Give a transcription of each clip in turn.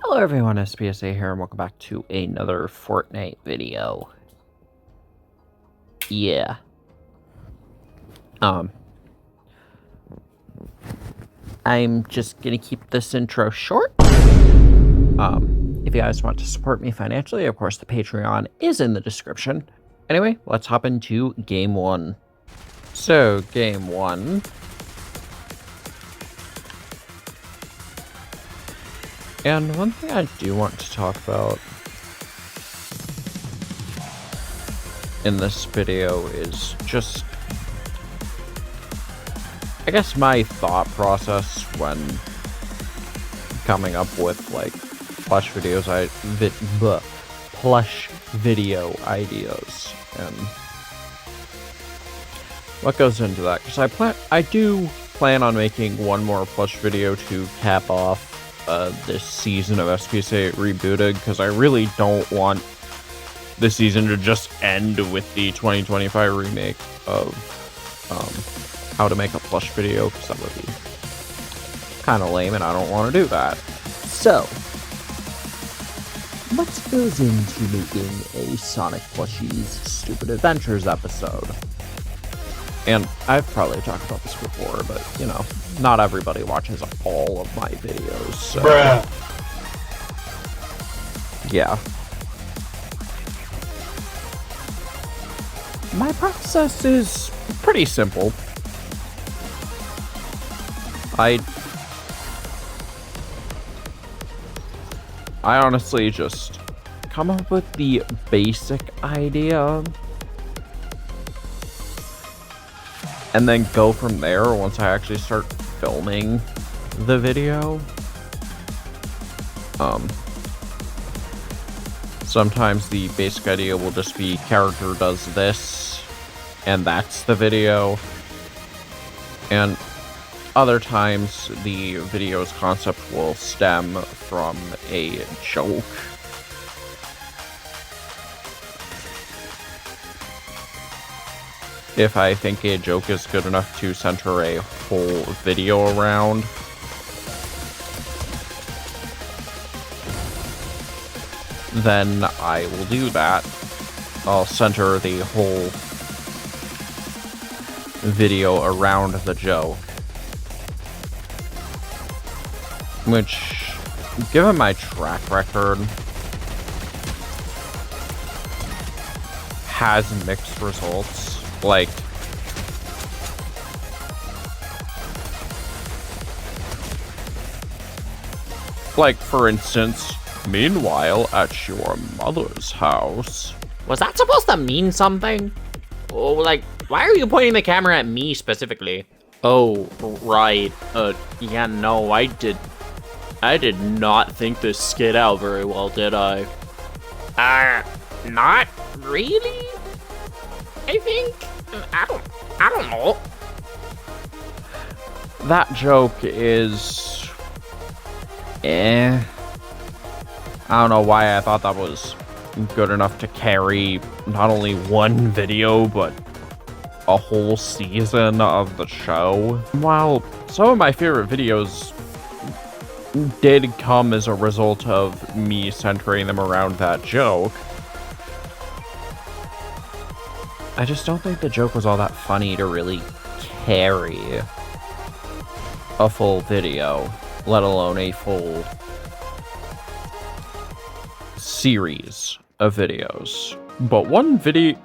Hello everyone, SPSA here, and welcome back to another Fortnite video. Yeah. I'm just gonna keep this intro short. If you guys want to support me financially, of course the Patreon is in the description. Anyway, let's hop into Game 1. So, Game 1. And one thing I do want to talk about in this video is just, I guess, my thought process when coming up with like plush videos, plush video ideas, and what goes into that. Because I do plan on making one more plush video to cap off this season of SPSA Rebooted, because I really don't want the season to just end with the 2025 remake of how to make a plush video, because that would be kind of lame and I don't want to do that. So, what goes into making a Sonic Plushies Stupid Adventures episode? And I've probably talked about this before, but, you know, not everybody watches all of my videos, so... Bruh. Yeah. My process is pretty simple. I honestly just come up with the basic idea and then go from there once I actually start filming the video. Sometimes the basic idea will just be character does this, and that's the video. And other times the video's concept will stem from a joke. If I think a joke is good enough to center a whole video around. Then I will do that. I'll center the whole video around the joke. Which, given my track record, has mixed results. Like, for instance, meanwhile, at your mother's house. Was that supposed to mean something? Oh, like, why are you pointing the camera at me specifically? Oh, right. Yeah, no, I did not think this skid out very well, did I? Not really? I think, I don't know. That joke is... I don't know why I thought that was good enough to carry not only one video, but a whole season of the show. While some of my favorite videos did come as a result of me centering them around that joke, I just don't think the joke was all that funny to really carry a full video, let alone a full series of videos. But one video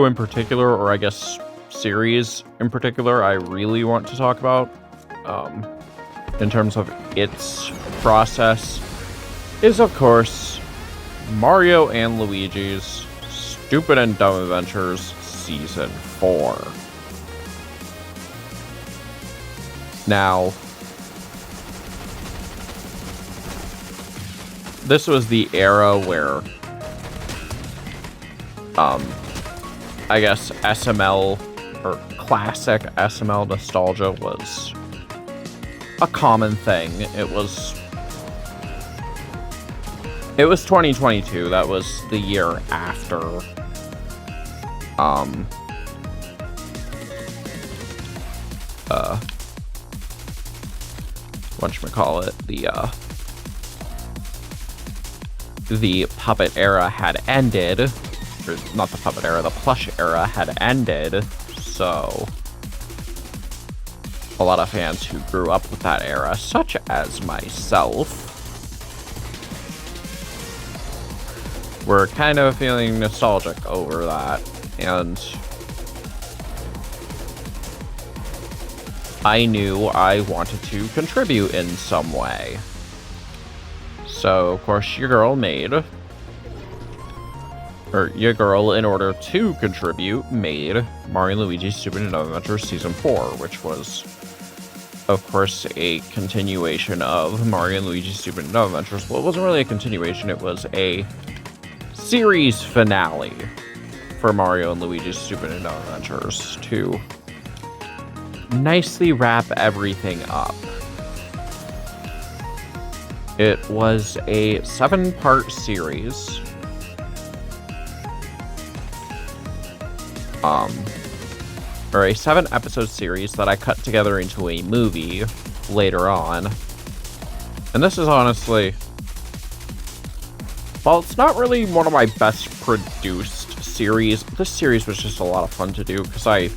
in particular, or I guess series in particular, I really want to talk about, in terms of its process, is of course Mario and Luigi's Stupid and Dumb Adventures Season 4. Now, this was the era where, I guess SML, or classic SML nostalgia, was a common thing. It was 2022. That was the year after, whatchamacallit, the puppet era had ended, or not the puppet era, the plush era had ended, so a lot of fans who grew up with that era, such as myself, were kind of feeling nostalgic over that, and I knew I wanted to contribute in some way. So, of course, your girl, in order to contribute, made Mario & Luigi's Super Nintendo Adventure Season 4, which was, of course, a continuation of Mario & Luigi's Super Nintendo Adventures. Well, it wasn't really a continuation, it was a series finale for Mario & Luigi's Super Nintendo Adventures to nicely wrap everything up. It was a 7-part series. Or a 7-episode series that I cut together into a movie later on. And this is honestly, well, it's not really one of my best produced series. This series was just a lot of fun to do because I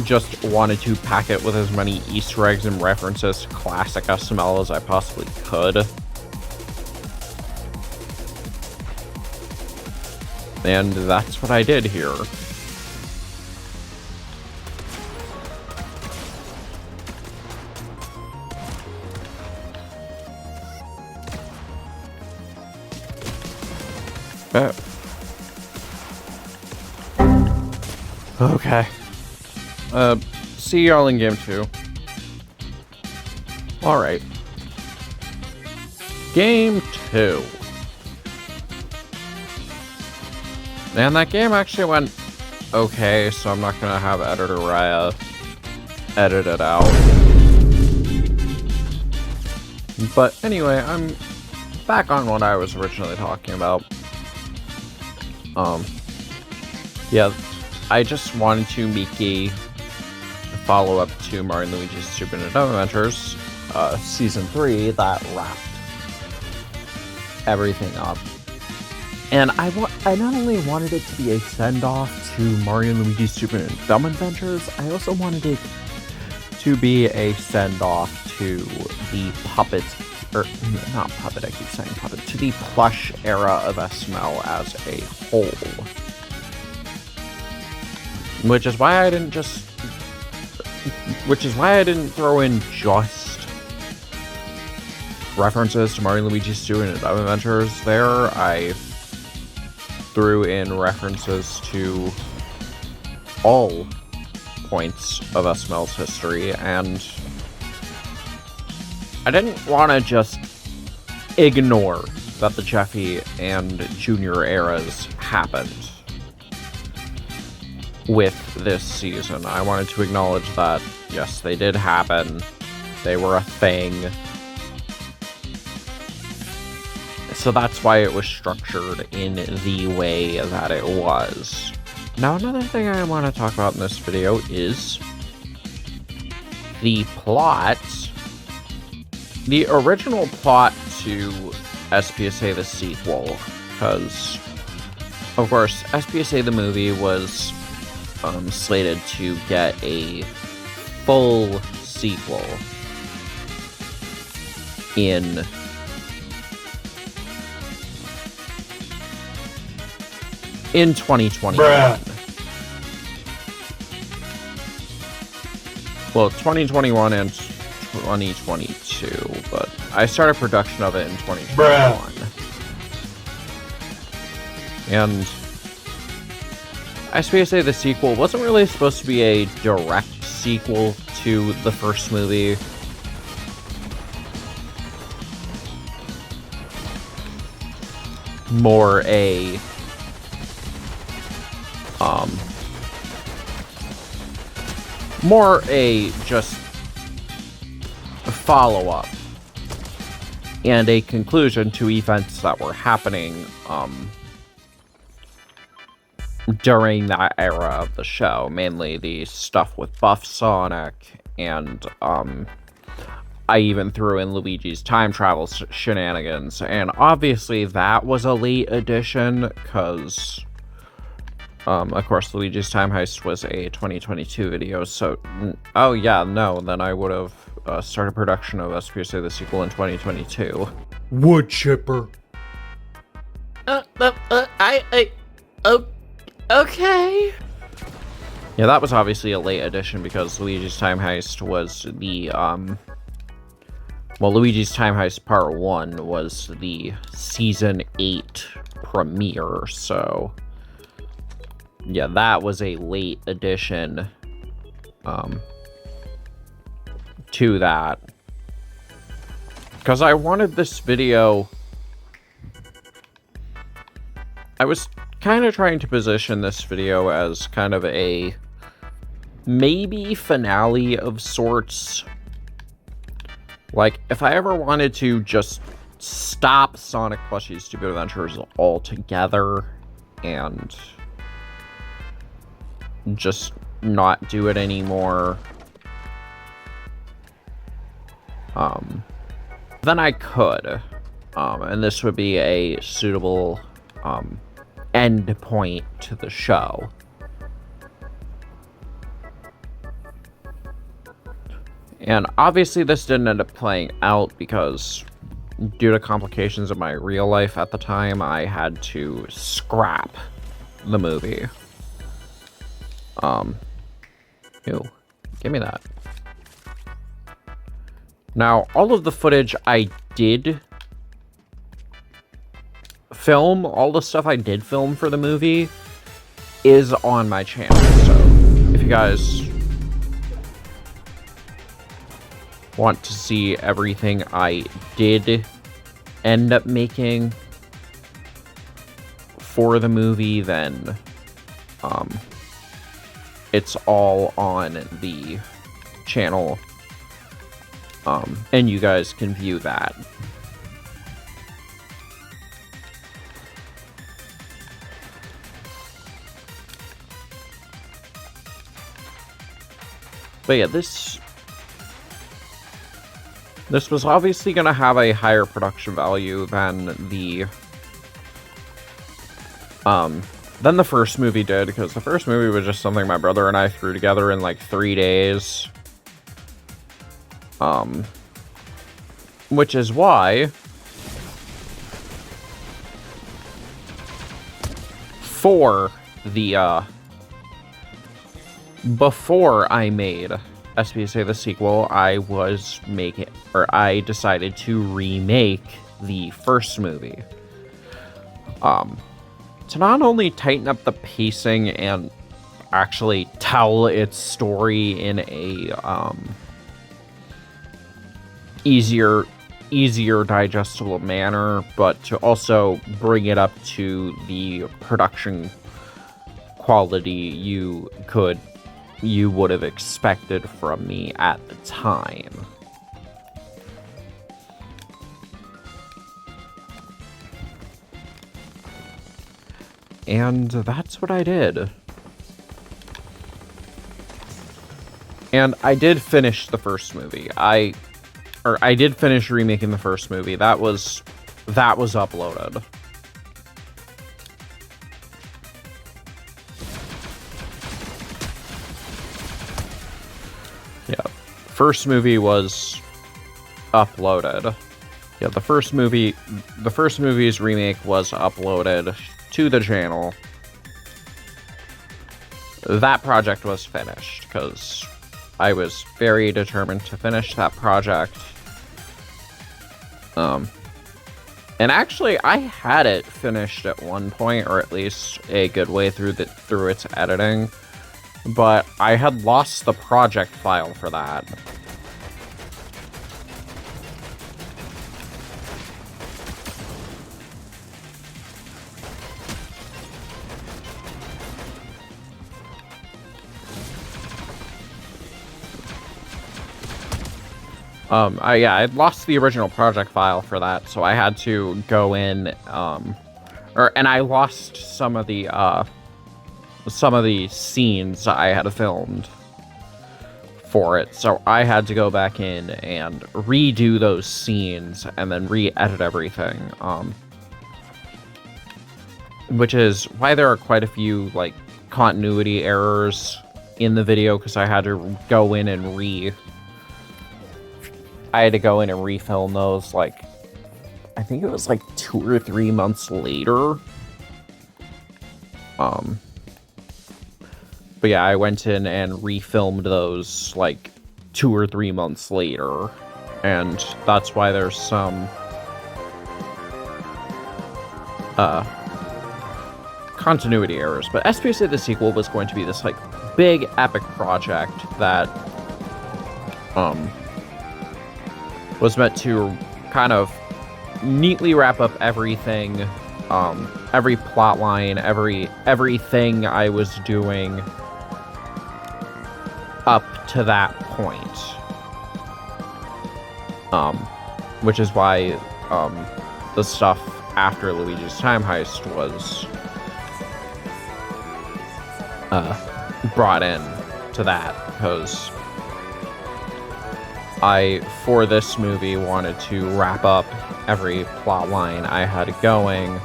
just wanted to pack it with as many Easter eggs and references to classic SML as I possibly could. And that's what I did here. Okay. See y'all in game 2. Alright. Game 2. And that game actually went okay, so I'm not gonna have Editor Raya edit it out. But anyway, I'm back on what I was originally talking about. Yeah, I just wanted to make a follow-up to Mario & Luigi's Super Nintendo Adventures, Season 3, that wrapped everything up. And I not only wanted it to be a send-off to Mario & Luigi's Super Nintendo Adventures, I also wanted it to be a send-off to the puppet, or not puppet, I keep saying puppet, to the plush era of SML as a whole. Which is why I didn't throw in just references to Mario & Luigi's Super Nintendo Adventures there. I threw in references to all points of SML's history, and I didn't want to just ignore that the Jeffy and Junior eras happened with this season. I wanted to acknowledge that, yes, they did happen. They were a thing. So that's why it was structured in the way that it was. Now, another thing I want to talk about in this video is the plot. The original plot to SPSA the sequel, because, of course, SPSA the movie was slated to get a full sequel in 2021. Well, 2021 and 2022, but I started production of it in 2021. And SPSA the sequel wasn't really supposed to be a direct sequel to the first movie. More a just follow-up and a conclusion to events that were happening during that era of the show, mainly the stuff with Buff Sonic and I even threw in Luigi's time travel shenanigans, and obviously that was a late addition, because, of course, Luigi's Time Heist was a 2022 video, so, oh yeah, no, then I would have started production of SPSA the sequel in 2022. Wood chipper. Okay. Yeah, that was obviously a late addition, because Luigi's Time Heist was the, well, Luigi's Time Heist Part 1 was the Season 8 premiere, so yeah, that was a late addition to that. Because I wanted this video... I was kind of trying to position this video as kind of a maybe finale of sorts. Like, if I ever wanted to just stop Sonic Plushie's Stupid Adventures altogether and just not do it anymore, then I could. And this would be a suitable end point to the show. And obviously this didn't end up playing out because, due to complications of my real life at the time, I had to scrap the movie. Ew, give me that. Now, all of the footage I did film, all the stuff I did film for the movie, is on my channel. So, if you guys want to see everything I did end up making for the movie, then it's all on the channel, and you guys can view that. But yeah, this was obviously going to have a higher production value than the first movie did, because the first movie was just something my brother and I threw together in like 3 days. Which is why before I made SPSA the sequel, I decided to remake the first movie. To not only tighten up the pacing and actually tell its story in a easier digestible manner, but to also bring it up to the production quality you would have expected from me at the time. And that's what I did. And I did finish the first movie. I did finish remaking the first movie. That was uploaded. Yeah, first movie was uploaded. Yeah, the first movie's remake was uploaded to the channel. That project was finished because I was very determined to finish that project. And actually, I had it finished at one point, or at least a good way through its editing, but I had lost the project file for that. I'd lost the original project file for that, so I had to go in, and I lost some of the scenes I had filmed for it, so I had to go back in and redo those scenes and then re-edit everything, which is why there are quite a few, like, continuity errors in the video, because I had to go in and refilm those, like, I think it was, like, 2 or 3 months later. But yeah, I went in and refilmed those, like, 2 or 3 months later. And that's why there's some, continuity errors. But SPSA the sequel was going to be this, like, big, epic project that, was meant to kind of neatly wrap up everything, every plot line, everything I was doing up to that point. Which is why, the stuff after Luigi's Time Heist was, brought in to that, because I, for this movie, wanted to wrap up every plot line I had going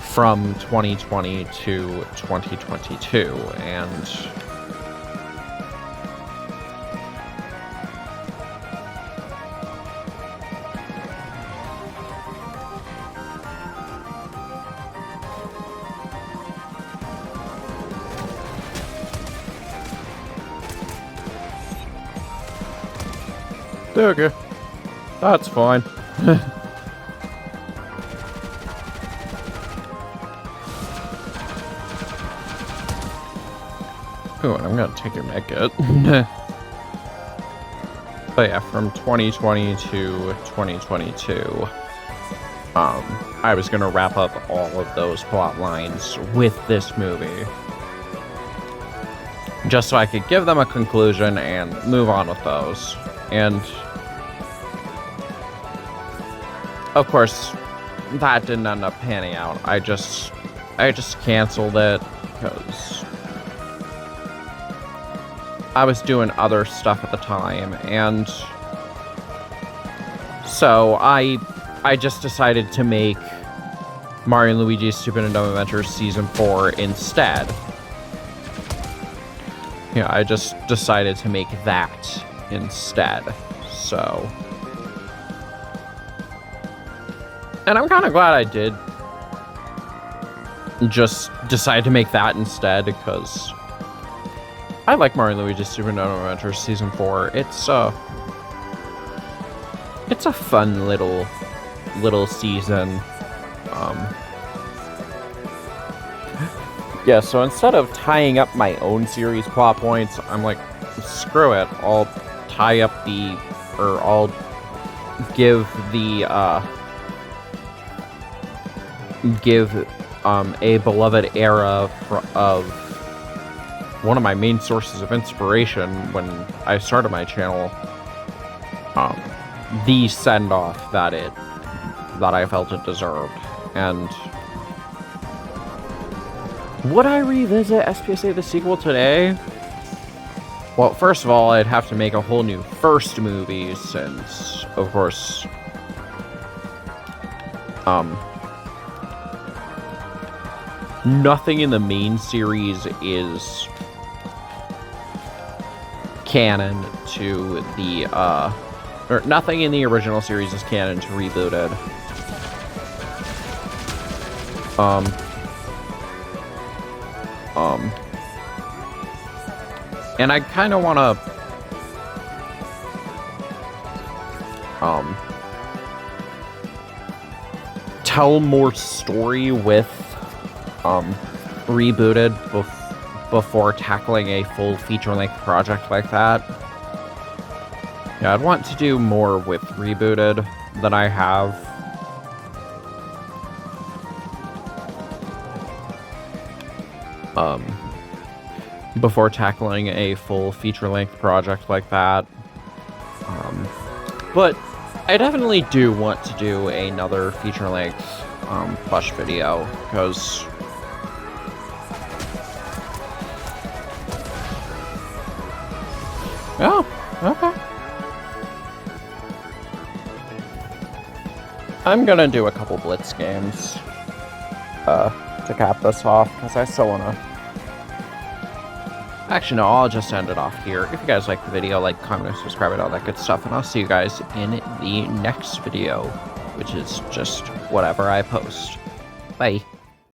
from 2020 to 2022, and okay, that's fine. Oh, and I'm gonna take your medkit. But yeah, from 2020 to 2022, I was gonna wrap up all of those plot lines with this movie, just so I could give them a conclusion and move on with those. And of course, that didn't end up panning out. I just canceled it because I was doing other stuff at the time, and so I just decided to make Mario and Luigi's Stupid and Dumb Adventures Season 4 instead. Yeah, I just decided to make that instead, so. And I'm kind of glad I did just decide to make that instead, because I like Mario and Luigi's Super Nintendo Adventures Season 4. It's a fun little season. Yeah, so instead of tying up my own series plot points, I'm like, screw it. I'll tie up I'll give a beloved era of one of my main sources of inspiration when I started my channel, the send-off that I felt it deserved. And would I revisit SPSA the sequel today? Well, first of all, I'd have to make a whole new first movie, since, of course, nothing in the main series is canon to the, or nothing in the original series is canon to Rebooted. And I kind of want to, tell more story with, Rebooted before tackling a full feature-length project like that. Yeah, I'd want to do more with Rebooted than I have. Before tackling a full feature-length project like that. But I definitely do want to do another feature-length plush video, because Oh, okay. I'm gonna do a couple Blitz games to cap this off, because I still wanna... Actually, no, I'll just end it off here. If you guys like the video, like, comment, and subscribe, and all that good stuff, and I'll see you guys in the next video, which is just whatever I post. Bye.